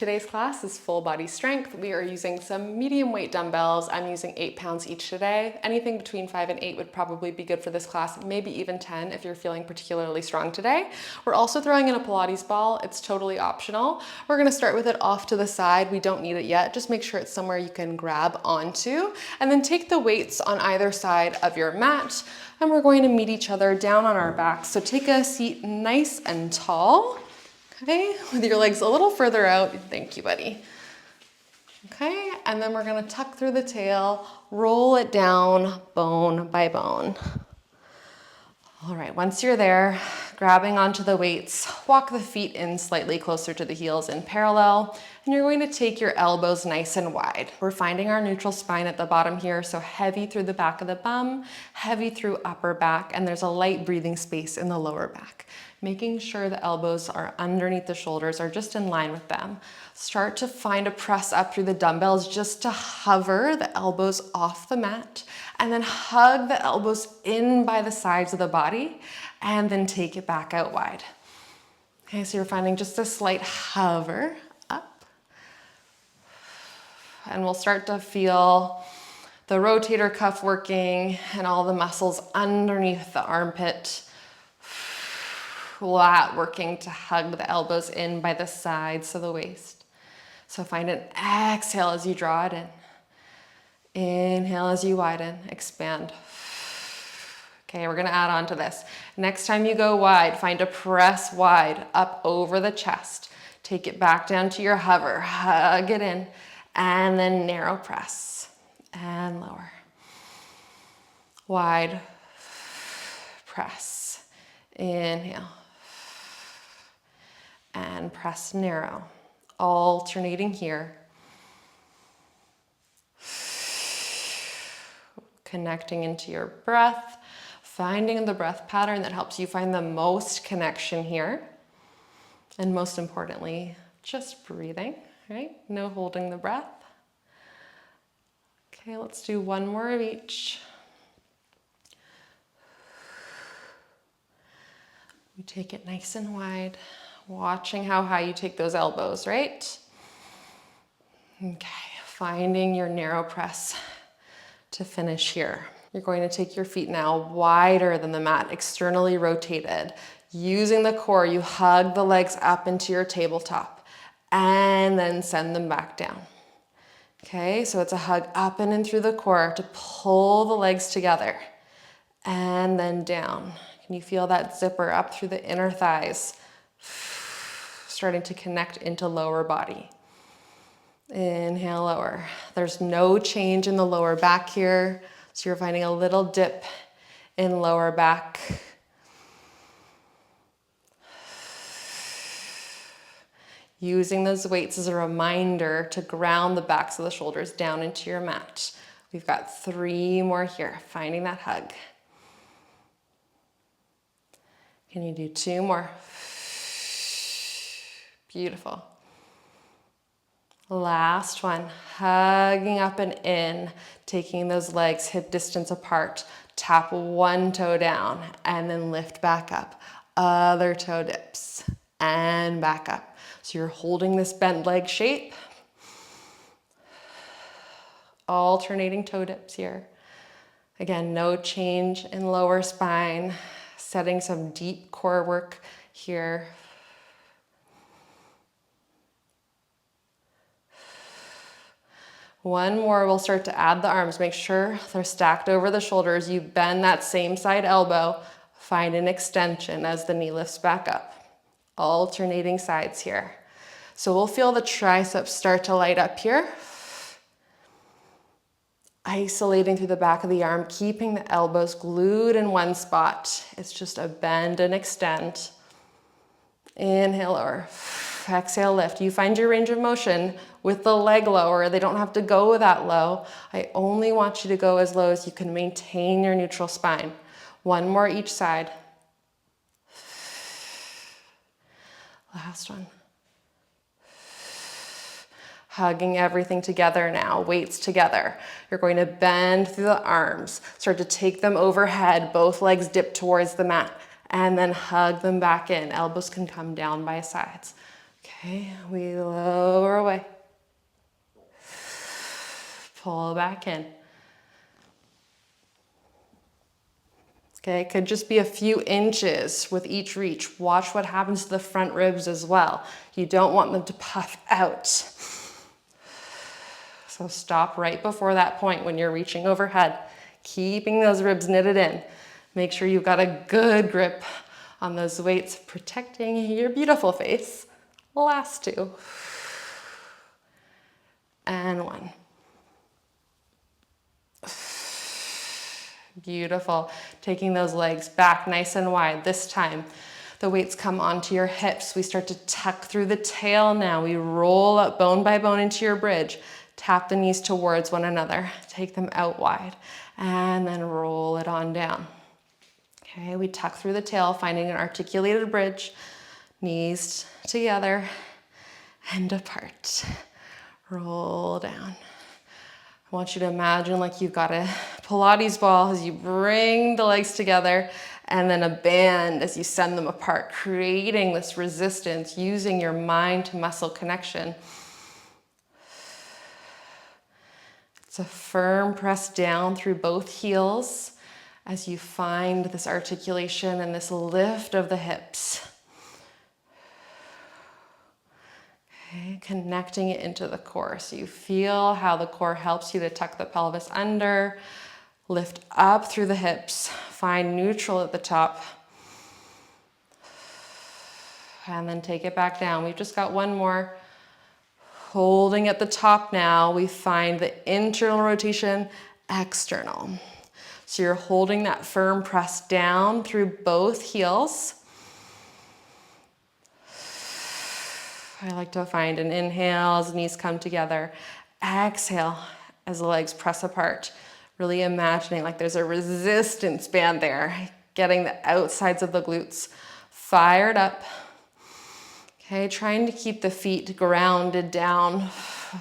Today's class is full body strength. We are using some medium weight dumbbells. I'm using 8 pounds each today. Anything between 5 and 8 would probably be good for this class, maybe even 10 if you're feeling particularly strong today. We're also throwing in a Pilates ball. It's totally optional. We're gonna start with it off to the side. We don't need it yet. Just make sure it's somewhere you can grab onto, and then take the weights on either side of your mat, and we're going to meet each other down on our backs. So take a seat nice and tall. Okay, with your legs a little further out. Thank you, buddy. Okay, and then we're gonna tuck through the tail, roll it down bone by bone. All right, once you're there, grabbing onto the weights, walk the feet in slightly closer to the heels in parallel, and you're going to take your elbows nice and wide. We're finding our neutral spine at the bottom here, so heavy through the back of the bum, heavy through upper back, and there's a light breathing space in the lower back. Making sure the elbows are underneath the shoulders or just in line with them. Start to find a press up through the dumbbells just to hover the elbows off the mat, and then hug the elbows in by the sides of the body, and then take it back out wide. Okay, so you're finding just a slight hover up. And we'll start to feel the rotator cuff working and all the muscles underneath the armpit. Flat working to hug the elbows in by the sides of the waist. So find an exhale as you draw it in. Inhale as you widen, expand. Okay, we're gonna add on to this. Next time you go wide, find a press wide up over the chest. Take it back down to your hover, hug it in, and then narrow press and lower. Wide, press, inhale. And press narrow, alternating here. Connecting into your breath, finding the breath pattern that helps you find the most connection here. And most importantly, just breathing, right? No holding the breath. Okay, let's do one more of each. We take it nice and wide. Watching how high you take those elbows, right? Okay, finding your narrow press to finish here. You're going to take your feet now wider than the mat, externally rotated. Using the core, you hug the legs up into your tabletop and then send them back down. Okay, so it's a hug up and in through the core to pull the legs together and then down. Can you feel that zipper up through the inner thighs? Starting to connect into lower body. Inhale, lower. There's no change in the lower back here, so you're finding a little dip in lower back. Using those weights as a reminder to ground the backs of the shoulders down into your mat. We've got 3 more here, finding that hug. Can you do 2 more? Beautiful. Last one, hugging up and in, taking those legs hip distance apart. Tap one toe down and then lift back up. Other toe dips and back up. So you're holding this bent leg shape. Alternating toe dips here. Again, no change in lower spine. Setting some deep core work here. One more, we'll start to add the arms. Make sure they're stacked over the shoulders. You bend that same side elbow. Find an extension as the knee lifts back up. Alternating sides here. So we'll feel the triceps start to light up here. Isolating through the back of the arm, keeping the elbows glued in one spot. It's just a bend and extend. Inhale, lower. Exhale, lift. You find your range of motion with the leg lower. They don't have to go that low. I only want you to go as low as you can maintain your neutral spine. One more each side. Last one. Hugging everything together now, weights together. You're going to bend through the arms. Start to take them overhead. Both legs dip towards the mat. And then hug them back in. Elbows can come down by sides. Okay. Okay, we lower away. Pull back in. Okay, it could just be a few inches with each reach. Watch what happens to the front ribs as well. You don't want them to puff out. So stop right before that point when you're reaching overhead, keeping those ribs knitted in. Make sure you've got a good grip on those weights, protecting your beautiful face. Last two. And one. Beautiful. Taking those legs back nice and wide. This time, the weights come onto your hips. We start to tuck through the tail now. We roll up bone by bone into your bridge. Tap the knees towards one another. Take them out wide. And then roll it on down. Okay, we tuck through the tail, finding an articulated bridge. Knees together and apart. Roll down. I want you to imagine like you've got a Pilates ball as you bring the legs together, and then a band as you send them apart, creating this resistance, using your mind to muscle connection. It's a firm press down through both heels as you find this articulation and this lift of the hips. Okay, connecting it into the core. So you feel how the core helps you to tuck the pelvis under, lift up through the hips, find neutral at the top, and then take it back down. We've just got one more. Holding at the top now, we find the internal rotation, external. So you're holding that firm press down through both heels. I like to find an inhale as knees come together. Exhale as the legs press apart. Really imagining like there's a resistance band there. Getting the outsides of the glutes fired up. Okay, trying to keep the feet grounded down.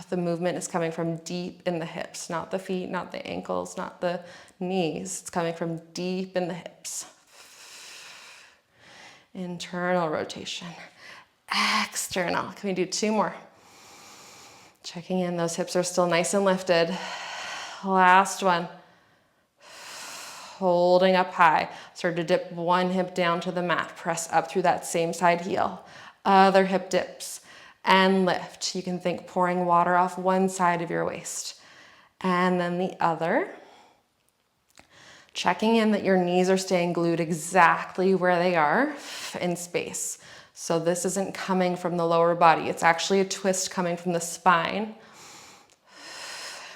The movement is coming from deep in the hips, not the feet, not the ankles, not the knees. It's coming from deep in the hips. Internal rotation. External. Can we do two more? Checking in, those hips are still nice and lifted. Last one. Holding up high. Start to dip one hip down to the mat. Press up through that same side heel. Other hip dips and lift. You can think pouring water off one side of your waist and then the other. Checking in that your knees are staying glued exactly where they are in space. So this isn't coming from the lower body. It's actually a twist coming from the spine.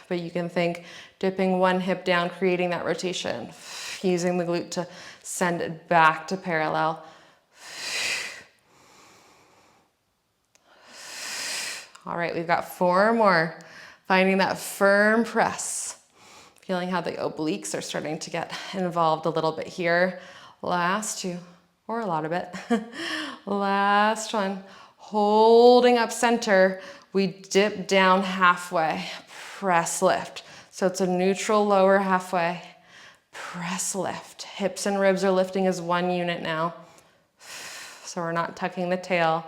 But you can think dipping one hip down, creating that rotation, using the glute to send it back to parallel. All right, we've got four more. Finding that firm press. Feeling how the obliques are starting to get involved a little bit here. Last two, or a lot of it. Last one. Holding up center, we dip down halfway. Press lift. So it's a neutral lower halfway. Press lift. Hips and ribs are lifting as one unit now. So we're not tucking the tail.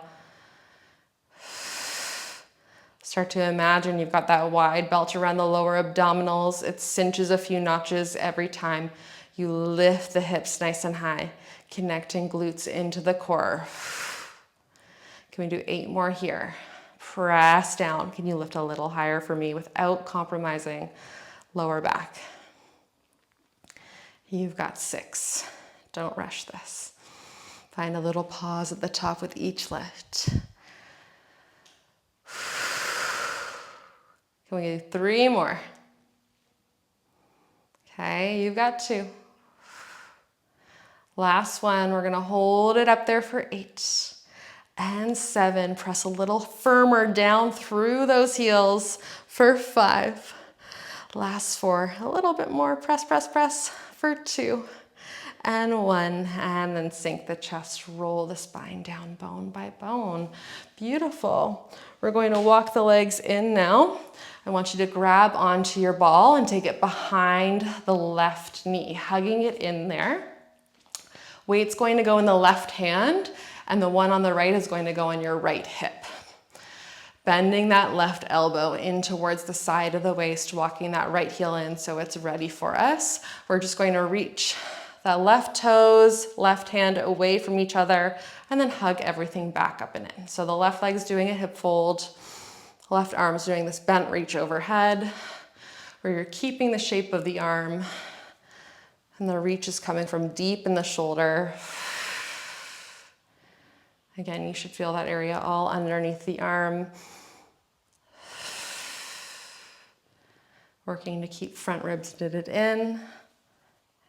Start to imagine you've got that wide belt around the lower abdominals. It cinches a few notches every time you lift the hips nice and high, connecting glutes into the core. Can we do 8 more here? Press down. Can you lift a little higher for me without compromising lower back? You've got 6. Don't rush this. Find a little pause at the top with each lift. Can we do 3 more? Okay, you've got 2. Last one, we're gonna hold it up there for 8 and 7. Press a little firmer down through those heels for 5. Last 4, a little bit more, press, press, press for 2 and 1. And then sink the chest, roll the spine down bone by bone. Beautiful. We're going to walk the legs in now. I want you to grab onto your ball and take it behind the left knee, hugging it in there. Weight's going to go in the left hand, and the one on the right is going to go on your right hip. Bending that left elbow in towards the side of the waist, walking that right heel in so it's ready for us. We're just going to reach the left toes, left hand away from each other, and then hug everything back up and in. So the left leg's doing a hip fold, left arm's doing this bent reach overhead, where you're keeping the shape of the arm, and the reach is coming from deep in the shoulder. Again, you should feel that area all underneath the arm. Working to keep front ribs knitted in.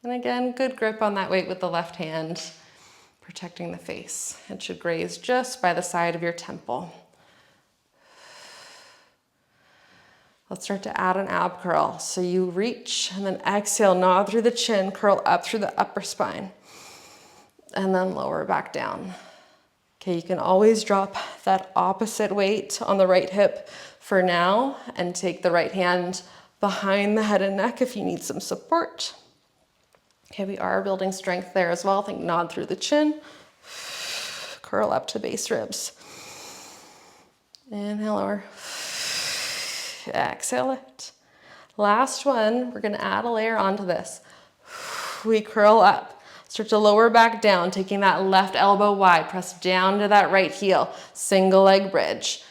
And again, good grip on that weight with the left hand, protecting the face. It should graze just by the side of your temple. Let's start to add an ab curl. So you reach and then exhale, nod through the chin, curl up through the upper spine, and then lower back down. Okay, you can always drop that opposite weight on the right hip for now and take the right hand behind the head and neck if you need some support. Okay, we are building strength there as well. Think nod through the chin, curl up to base ribs. Inhale lower, exhale it. Last one, we're gonna add a layer onto this. We curl up, start to lower back down, taking that left elbow wide, press down to that right heel, single leg bridge.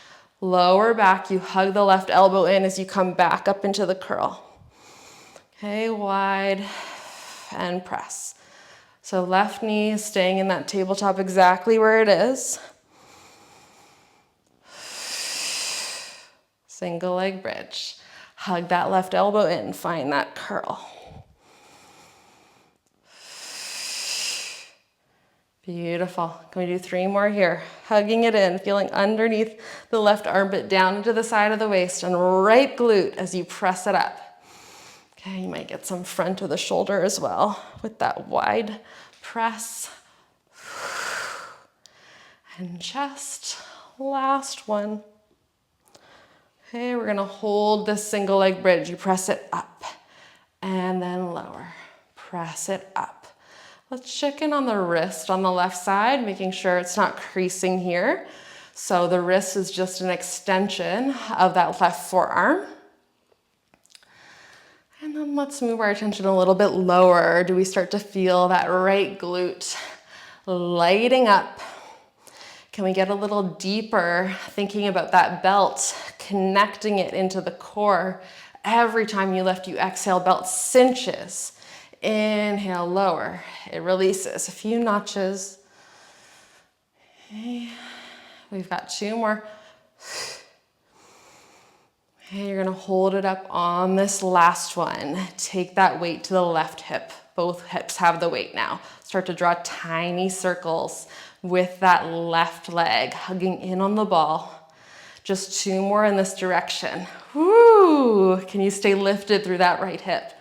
Lower back, you hug the left elbow in as you come back up into the curl. Okay, wide and press. So left knee is staying in that tabletop exactly where it is. Single leg bridge. Hug that left elbow in, find that curl. Beautiful. Can we do 3 more here? Hugging it in, feeling underneath the left armpit down into the side of the waist and right glute as you press it up. Okay, you might get some front of the shoulder as well with that wide press. And just last one. Okay, we're gonna hold this single leg bridge. You press it up and then lower. Press it up. Let's check in on the wrist on the left side, making sure it's not creasing here. So the wrist is just an extension of that left forearm. And then let's move our attention a little bit lower. Do we start to feel that right glute lighting up? Can we get a little deeper, thinking about that belt, connecting it into the core? Every time you lift, you exhale, belt cinches. Inhale, lower. It releases. A few notches. Okay. We've got 2 more. Okay, you're gonna hold it up on this last one. Take that weight to the left hip. Both hips have the weight now. Start to draw tiny circles with that left leg, hugging in on the ball. Just 2 more in this direction. Woo! Can you stay lifted through that right hip?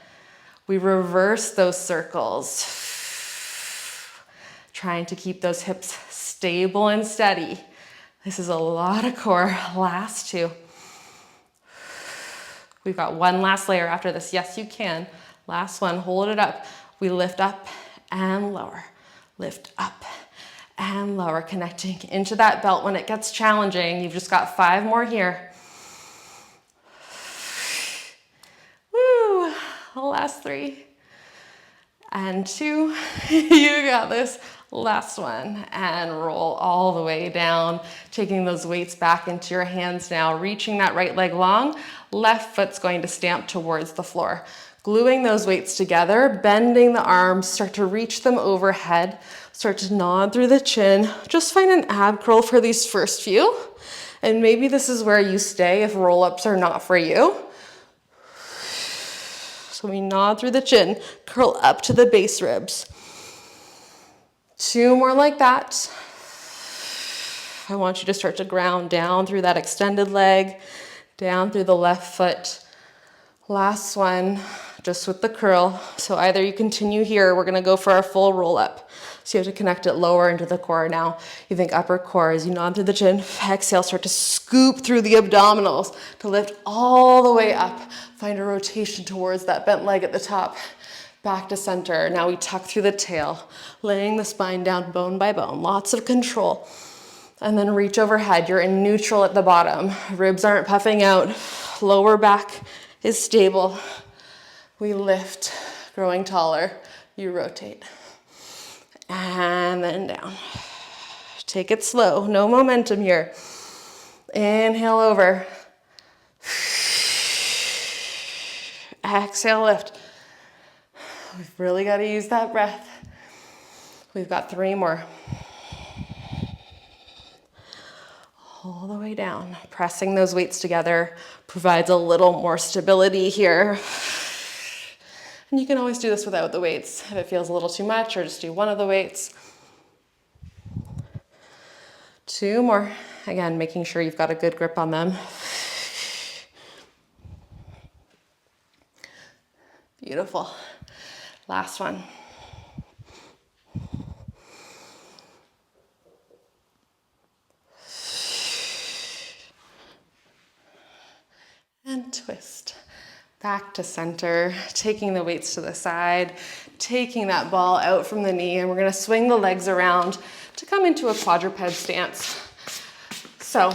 We reverse those circles, trying to keep those hips stable and steady. This is a lot of core. Last 2. We've got 1 last layer after this. Yes, you can. Last one, hold it up. We lift up and lower. Lift up and lower, connecting into that belt. When it gets challenging, you've just got 5 more here. Woo! Last 3 and 2. You got this. Last one, and roll all the way down, taking those weights back into your hands now, reaching that right leg long. Left foot's going to stamp towards the floor. Gluing those weights together, bending the arms, start to reach them overhead, start to nod through the chin. Just find an ab curl for these first few. And maybe this is where you stay if roll-ups are not for you. So we nod through the chin, curl up to the base ribs. 2 more like that. I want you to start to ground down through that extended leg, down through the left foot. Last one, just with the curl. So either you continue here, we're gonna go for our full roll up. So you have to connect it lower into the core now. You think upper core as you nod through the chin. Exhale, start to scoop through the abdominals to lift all the way up. Find a rotation towards that bent leg at the top. Back to center. Now we tuck through the tail, laying the spine down bone by bone. Lots of control. And then reach overhead. You're in neutral at the bottom. Ribs aren't puffing out. Lower back is stable. We lift, growing taller. You rotate. And then down. Take it slow. No momentum here. Inhale over. Exhale, lift. We've really got to use that breath. We've got 3 more. All the way down. Pressing those weights together provides a little more stability here. And you can always do this without the weights if it feels a little too much, or just do one of the weights. 2 more. Again, making sure you've got a good grip on them. Beautiful. Last one. And twist. Back to center, taking the weights to the side, taking that ball out from the knee, and we're gonna swing the legs around to come into a quadruped stance. So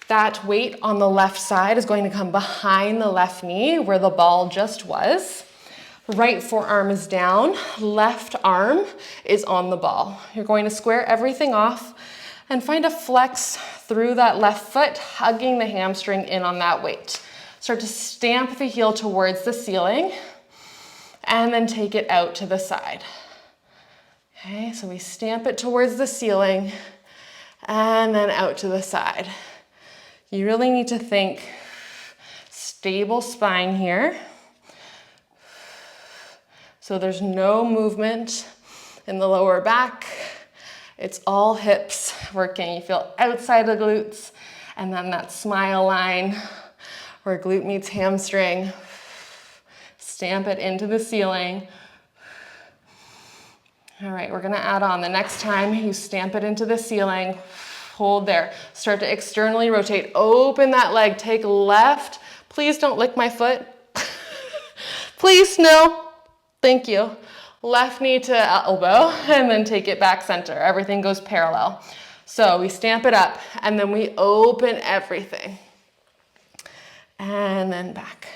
that weight on the left side is going to come behind the left knee where the ball just was. Right forearm is down, left arm is on the ball. You're going to square everything off and find a flex through that left foot, hugging the hamstring in on that weight. Start to stamp the heel towards the ceiling and then take it out to the side. Okay, so we stamp it towards the ceiling and then out to the side. You really need to think stable spine here. So there's no movement in the lower back. It's all hips working. You feel outside the glutes, and then that smile line where glute meets hamstring. Stamp it into the ceiling. All right, we're gonna add on. The next time you stamp it into the ceiling, hold there. Start to externally rotate. Open that leg, take left. Please don't lick my foot. Please, no. Thank you. Left knee to elbow, and then take it back center. Everything goes parallel. So we stamp it up, and then we open everything. And then back.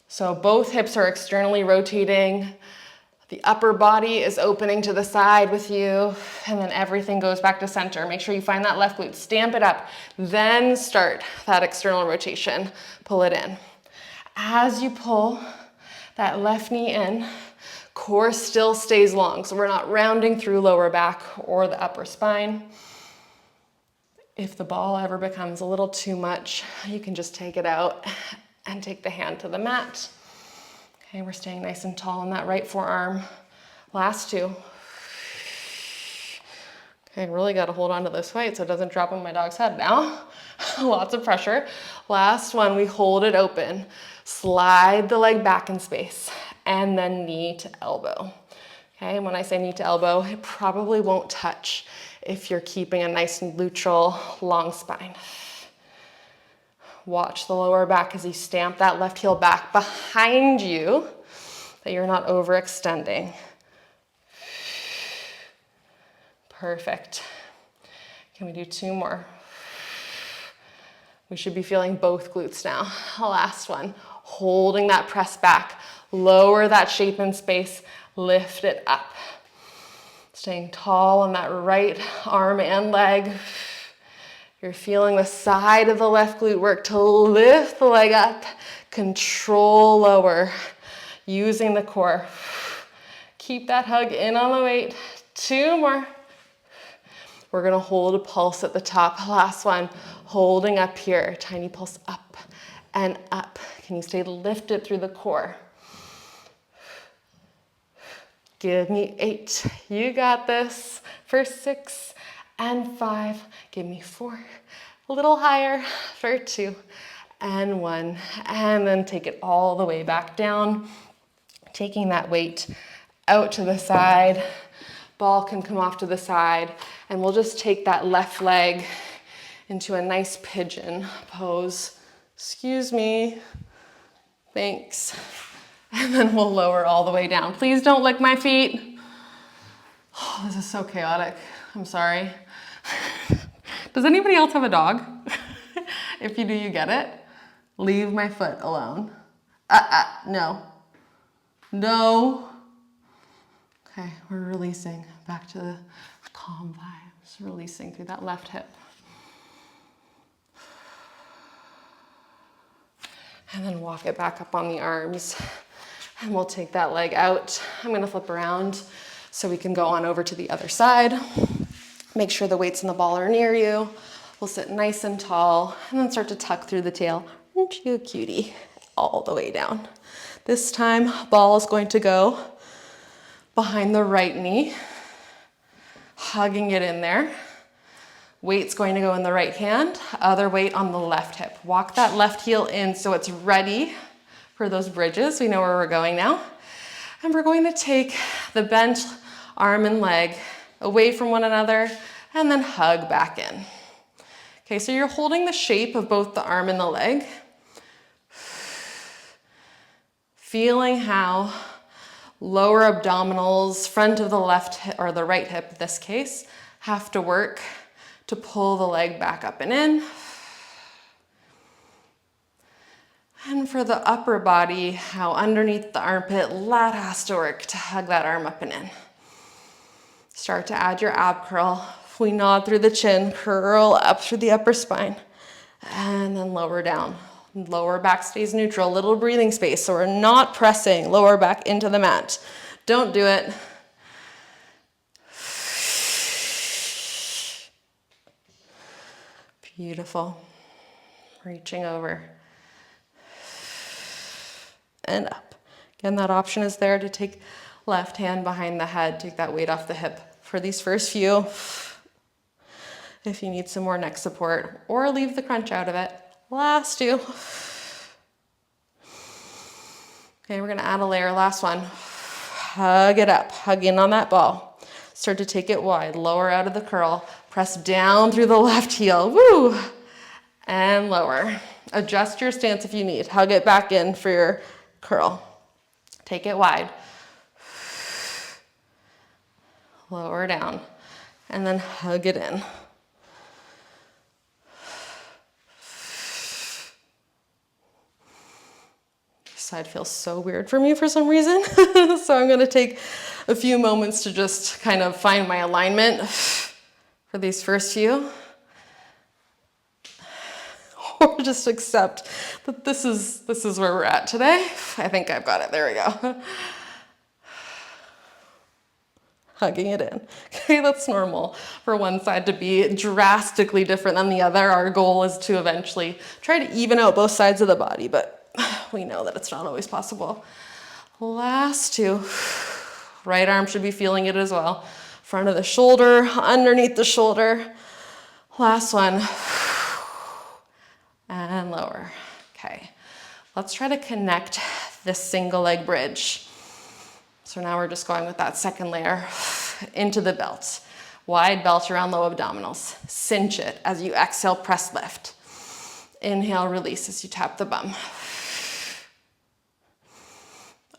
So both hips are externally rotating. The upper body is opening to the side with you, and then everything goes back to center. Make sure you find that left glute, stamp it up, then start that external rotation. Pull it in. As you pull that left knee in, core still stays long, so we're not rounding through lower back or the upper spine. If the ball ever becomes a little too much, you can just take it out and take the hand to the mat. Okay, we're staying nice and tall in that right forearm. Last 2. Okay, really got to hold on to this weight so it doesn't drop on my dog's head now. Lots of pressure. Last one, we hold it open. Slide the leg back in space, and then knee to elbow. Okay, and when I say knee to elbow, it probably won't touch if you're keeping a nice and neutral, long spine. Watch the lower back as you stamp that left heel back behind you, that you're not overextending. Perfect. Can we do 2 more? We should be feeling both glutes now. Last one. Holding that press back. Lower that shape in space. Lift it up. Staying tall on that right arm and leg. You're feeling the side of the left glute work to lift the leg up. Control lower. Using the core. Keep that hug in on the weight. 2 more. We're gonna hold a pulse at the top. Last one. Holding up here. Tiny pulse up and up. Can you stay lifted through the core? Give me 8. You got this. For 6 and 5. Give me 4. A little higher for 2 and 1. And then take it all the way back down. Taking that weight out to the side. Ball can come off to the side. And we'll just take that left leg into a nice pigeon pose. Excuse me. Thanks. And then we'll lower all the way down. Please don't lick my feet. Oh, this is so chaotic. I'm sorry. Does anybody else have a dog? If you do, you get it. Leave my foot alone. No. No. Okay, we're releasing back to the calm vibes, releasing through that left hip. And then walk it back up on the arms. And we'll take that leg out. I'm gonna flip around so we can go on over to the other side. Make sure the weights in the ball are near you. We'll sit nice and tall and then start to tuck through the tail. Aren't you a cutie? All the way down. This time, ball is going to go behind the right knee, hugging it in there. Weight's going to go in the right hand, other weight on the left hip. Walk that left heel in so it's ready for those bridges. We know where we're going now. And we're going to take the bent arm and leg away from one another and then hug back in. Okay, so you're holding the shape of both the arm and the leg. Feeling how lower abdominals, front of the left hip, or the right hip in this case, have to work to pull the leg back up and in. And for the upper body, how underneath the armpit, lat has to work to hug that arm up and in. Start to add your ab curl. We nod through the chin, curl up through the upper spine, and then lower down. Lower back stays neutral, little breathing space, so we're not pressing lower back into the mat. Don't do it. Beautiful. Reaching over. And up. Again, that option is there to take left hand behind the head, take that weight off the hip for these first few. If you need some more neck support, or leave the crunch out of it. Last two. Okay, we're gonna add a layer, last one. Hug it up, hug in on that ball. Start to take it wide, lower out of the curl. Press down through the left heel, woo! And lower. Adjust your stance if you need. Hug it back in for your curl. Take it wide. Lower down. And then hug it in. Side feels so weird for me for some reason. So I'm gonna take a few moments to just kind of find my alignment for these first few. Or just accept that this is where we're at today. I think I've got it, there we go. Hugging it in. Okay, that's normal for one side to be drastically different than the other. Our goal is to eventually try to even out both sides of the body, but we know that it's not always possible. Last two. Right arm should be feeling it as well. Front of the shoulder, underneath the shoulder. Last one. And lower. Okay. Let's try to connect this single leg bridge. So now we're just going with that second layer into the belt. Wide belt around low abdominals. Cinch it as you exhale, press lift. Inhale, release as you tap the bum.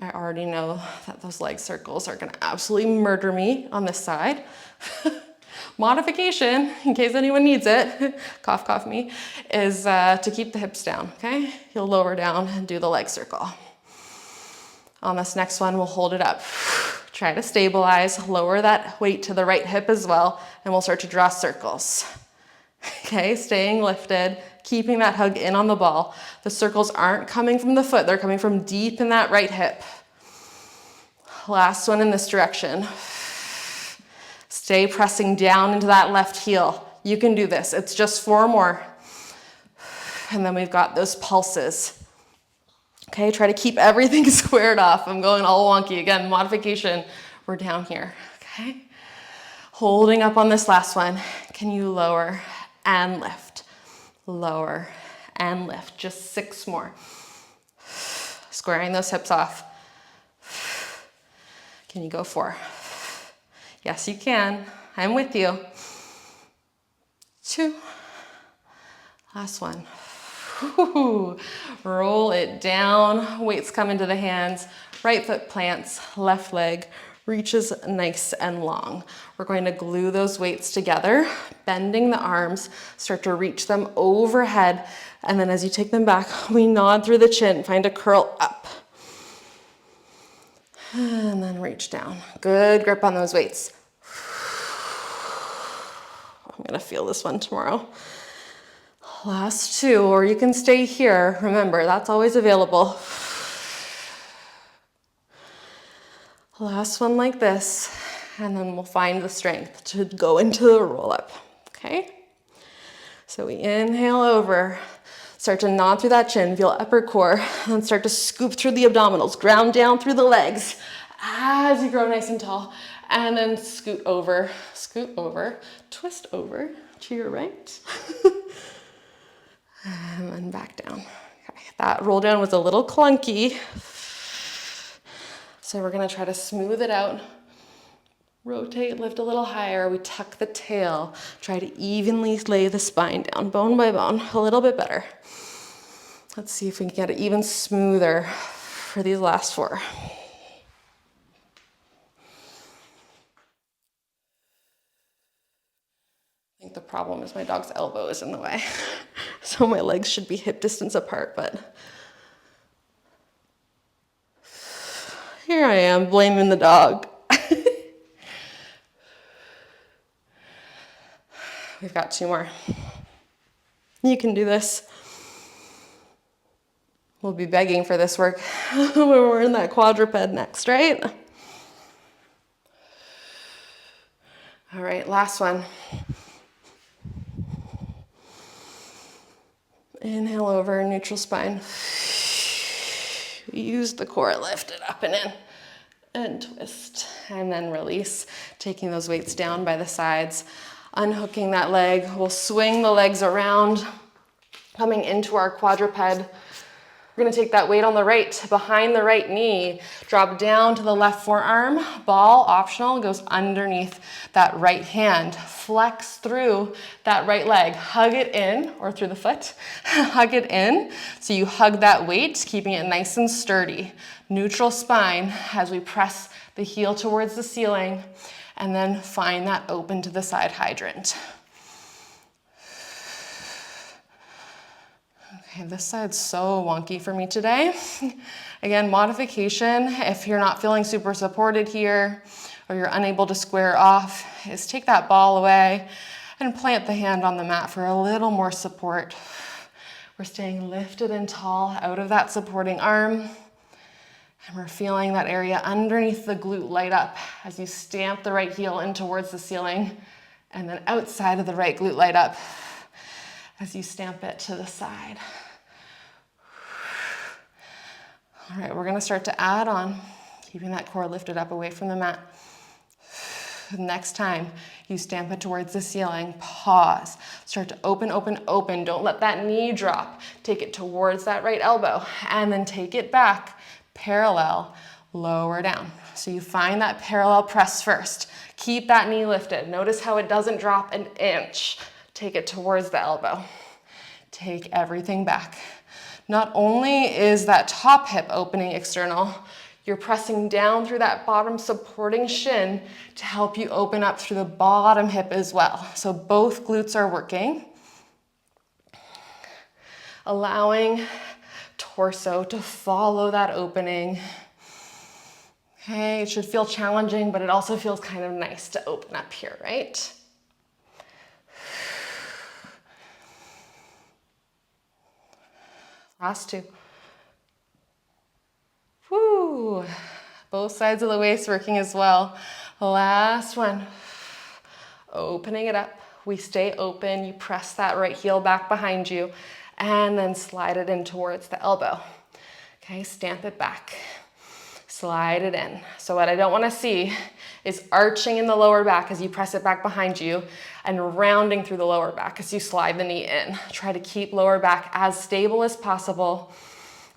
I already know that those leg circles are gonna absolutely murder me on this side. Modification, in case anyone needs it, cough, cough me, is to keep the hips down, okay? You'll lower down and do the leg circle. On this next one, we'll hold it up. Try to stabilize, lower that weight to the right hip as well, and we'll start to draw circles. Okay, staying lifted, keeping that hug in on the ball. The circles aren't coming from the foot, they're coming from deep in that right hip. Last one in this direction. Stay pressing down into that left heel. You can do this, it's just 4 more. And then we've got those pulses. Okay, try to keep everything squared off. I'm going all wonky. Again, modification, we're down here, okay? Holding up on this last one. Can you lower and lift? Lower and lift, just 6 more. Squaring those hips off. Can you go 4? Yes, you can. I'm with you. 2. Last one. Woo. Roll it down. Weights come into the hands. Right foot plants, left leg reaches nice and long. We're going to glue those weights together, bending the arms, start to reach them overhead, and then as you take them back, we nod through the chin, find a curl up. And then reach down. Good grip on those weights. I'm gonna feel this one tomorrow. Last two, or you can stay here. Remember, that's always available. Last one like this, and then we'll find the strength to go into the roll up, okay? So we inhale over, start to nod through that chin, feel upper core, and start to scoop through the abdominals, ground down through the legs as you grow nice and tall, and then scoot over, twist over to your right, and then back down. Okay, that roll down was a little clunky, so we're gonna try to smooth it out. Rotate, lift a little higher. We tuck the tail. Try to evenly lay the spine down, bone by bone, a little bit better. Let's see if we can get it even smoother for these last four. I think the problem is my dog's elbow is in the way. So my legs should be hip distance apart, but here I am blaming the dog. We've got two more. You can do this. We'll be begging for this work when we're in that quadruped next, right? All right, last one. Inhale over, neutral spine. Use the core, lift it up and in, and twist, and then release, taking those weights down by the sides. Unhooking that leg, we'll swing the legs around, coming into our quadruped. We're gonna take that weight on the right, behind the right knee, drop down to the left forearm, ball, optional, goes underneath that right hand. Flex through that right leg, hug it in, or through the foot, hug it in. So you hug that weight, keeping it nice and sturdy. Neutral spine as we press the heel towards the ceiling, and then find that open to the side hydrant. Okay, this side's so wonky for me today. Again, modification, if you're not feeling super supported here, or you're unable to square off, is take that ball away and plant the hand on the mat for a little more support. We're staying lifted and tall out of that supporting arm. And we're feeling that area underneath the glute light up as you stamp the right heel in towards the ceiling, and then outside of the right glute light up as you stamp it to the side. All right, we're gonna start to add on, keeping that core lifted up away from the mat. Next time you stamp it towards the ceiling, pause. Start to open, open, open. Don't let that knee drop. Take it towards that right elbow, and then take it back. Parallel, lower down. So you find that parallel press first. Keep that knee lifted. Notice how it doesn't drop an inch. Take it towards the elbow. Take everything back. Not only is that top hip opening external, you're pressing down through that bottom supporting shin to help you open up through the bottom hip as well. So both glutes are working. Allowing torso to follow that opening. Okay, it should feel challenging, but it also feels kind of nice to open up here, right? Last two. Woo! Both sides of the waist working as well. Last one. Opening it up. We stay open. You press that right heel back behind you, and then slide it in towards the elbow. Okay, stamp it back. Slide it in. So what I don't want to see is arching in the lower back as you press it back behind you, and rounding through the lower back as you slide the knee in. Try to keep lower back as stable as possible,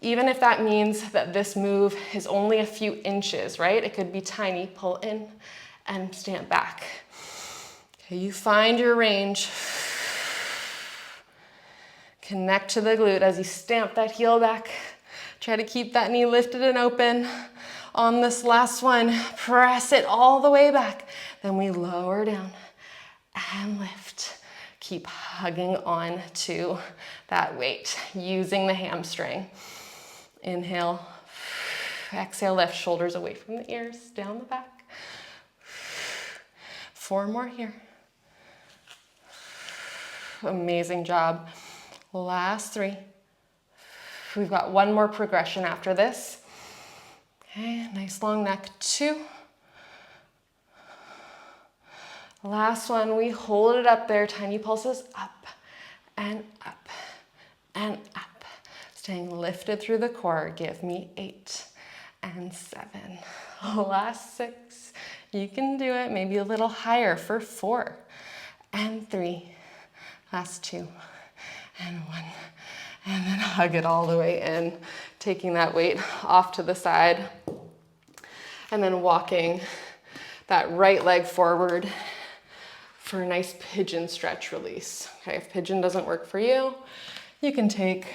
even if that means that this move is only a few inches, right? It could be tiny. Pull in and stamp back. Okay, you find your range. Connect to the glute as you stamp that heel back. Try to keep that knee lifted and open. On this last one, press it all the way back. Then we lower down and lift. Keep hugging on to that weight, using the hamstring. Inhale, exhale, lift, shoulders away from the ears, down the back. 4 more here. Amazing job. Last 3. We've got 1 more progression after this. Okay, nice long neck, 2. Last one, we hold it up there, tiny pulses up and up and up. Staying lifted through the core, give me 8 and 7. Last 6, you can do it, maybe a little higher for 4 and 3. Last 2 and 1. And then hug it all the way in, taking that weight off to the side. And then walking that right leg forward for a nice pigeon stretch release. Okay, if pigeon doesn't work for you, you can take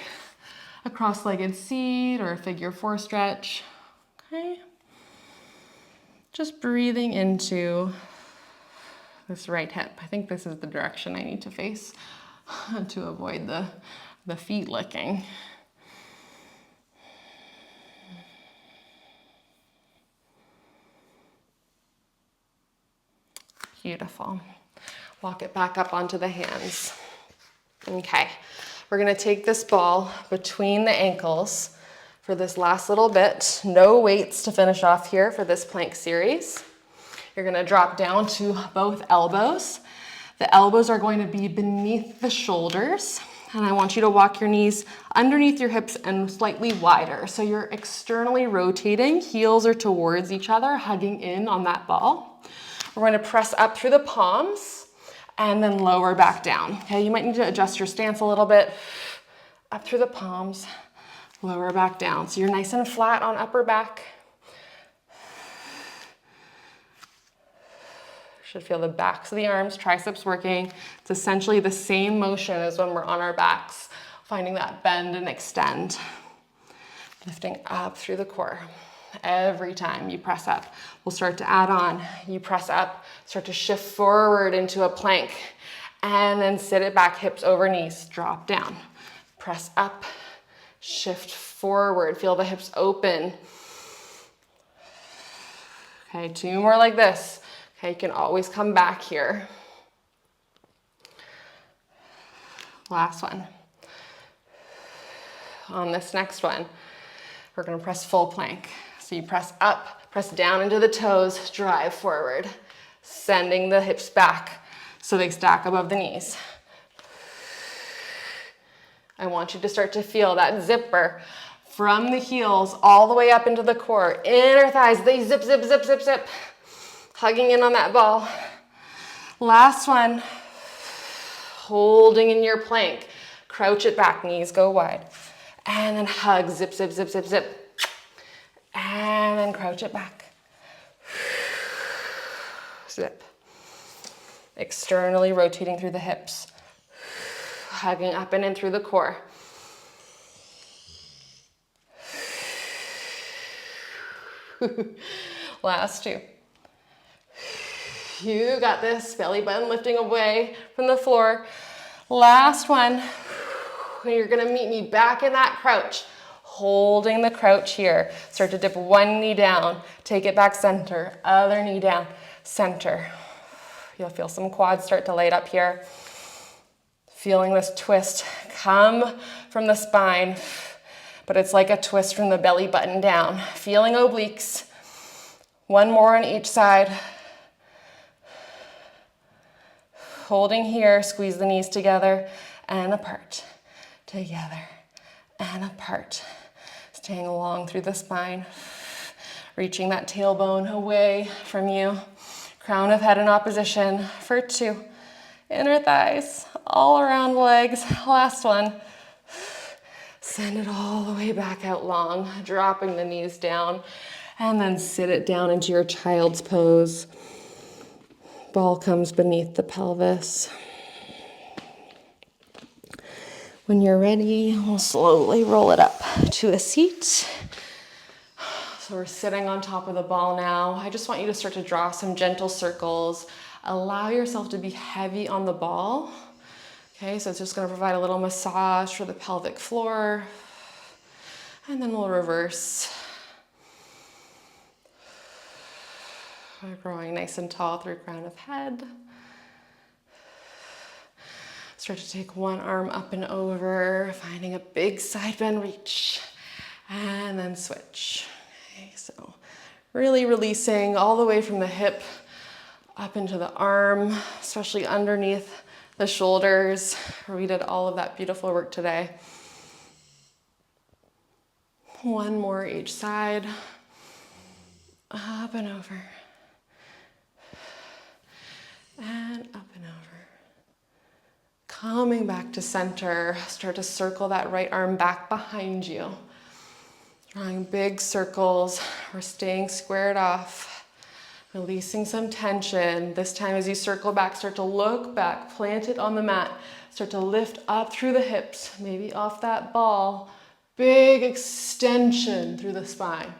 a cross-legged seat or a figure 4 stretch. Okay, just breathing into this right hip. I think this is the direction I need to face to avoid the feet licking. Beautiful. Walk it back up onto the hands. Okay, we're gonna take this ball between the ankles for this last little bit. No weights to finish off here for this plank series. You're gonna drop down to both elbows. The elbows are going to be beneath the shoulders, and I want you to walk your knees underneath your hips and slightly wider. So you're externally rotating, heels are towards each other, hugging in on that ball. We're going to press up through the palms and then lower back down. Okay, you might need to adjust your stance a little bit. Up through the palms, lower back down. So you're nice and flat on upper back. Should feel the backs of the arms, triceps working. It's essentially the same motion as when we're on our backs, finding that bend and extend. Lifting up through the core. Every time you press up, we'll start to add on. You press up, start to shift forward into a plank, and then sit it back, hips over knees, drop down. Press up, shift forward, feel the hips open. Okay, 2 more like this. Okay, you can always come back here. Last one. On this next one, we're gonna press full plank. So you press up, press down into the toes, drive forward, sending the hips back so they stack above the knees. I want you to start to feel that zipper from the heels all the way up into the core. Inner thighs, they zip, zip, zip, zip, zip. Hugging in on that ball. Last one. Holding in your plank. Crouch it back, knees go wide. And then hug, zip, zip, zip, zip, zip. And then crouch it back. Zip. Externally rotating through the hips. Hugging up and in through the core. Last 2. You got this, belly button lifting away from the floor. Last one. You're gonna meet me back in that crouch, holding the crouch here. Start to dip one knee down, take it back center, other knee down, center. You'll feel some quads start to light up here. Feeling this twist come from the spine, but it's like a twist from the belly button down. Feeling obliques. 1 more on each side. Holding here, squeeze the knees together and apart, together and apart. Staying long through the spine, reaching that tailbone away from you. Crown of head in opposition for 2. Inner thighs, all around legs. Last one. Send it all the way back out long, dropping the knees down, and then sit it down into your child's pose. Ball comes beneath the pelvis. When you're ready, we'll slowly roll it up to a seat. So we're sitting on top of the ball now. I just want you to start to draw some gentle circles. Allow yourself to be heavy on the ball. Okay, so it's just gonna provide a little massage for the pelvic floor. And then we'll reverse. We're growing nice and tall through crown of head. Start to take one arm up and over, finding a big side bend reach, and then switch. Okay, so really releasing all the way from the hip up into the arm, especially underneath the shoulders, where we did all of that beautiful work today. One more each side, up and over, and up and over. Coming back to center, start to circle that right arm back behind you. Drawing big circles, we're staying squared off, releasing some tension. This time as you circle back, start to look back, plant it on the mat. Start to lift up through the hips, maybe off that ball. Big extension through the spine.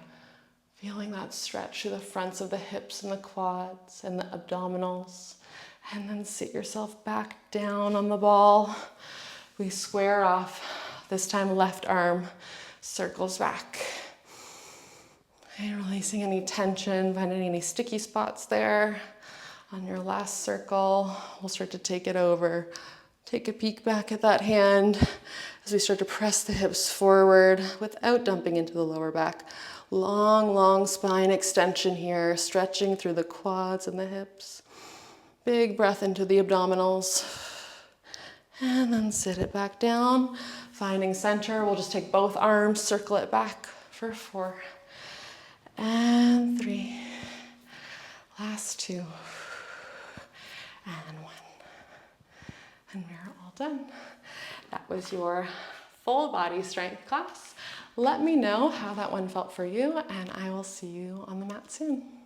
Feeling that stretch through the fronts of the hips and the quads and the abdominals. And then sit yourself back down on the ball. We square off. This time left arm circles back. And releasing any tension, finding any sticky spots there. On your last circle, we'll start to take it over. Take a peek back at that hand as we start to press the hips forward without dumping into the lower back. Long, long spine extension here, stretching through the quads and the hips. Big breath into the abdominals. And then sit it back down. Finding center, we'll just take both arms, circle it back for 4. And 3. Last 2. And 1. And we're all done. That was your full body strength class. Let me know how that one felt for you, and I will see you on the mat soon.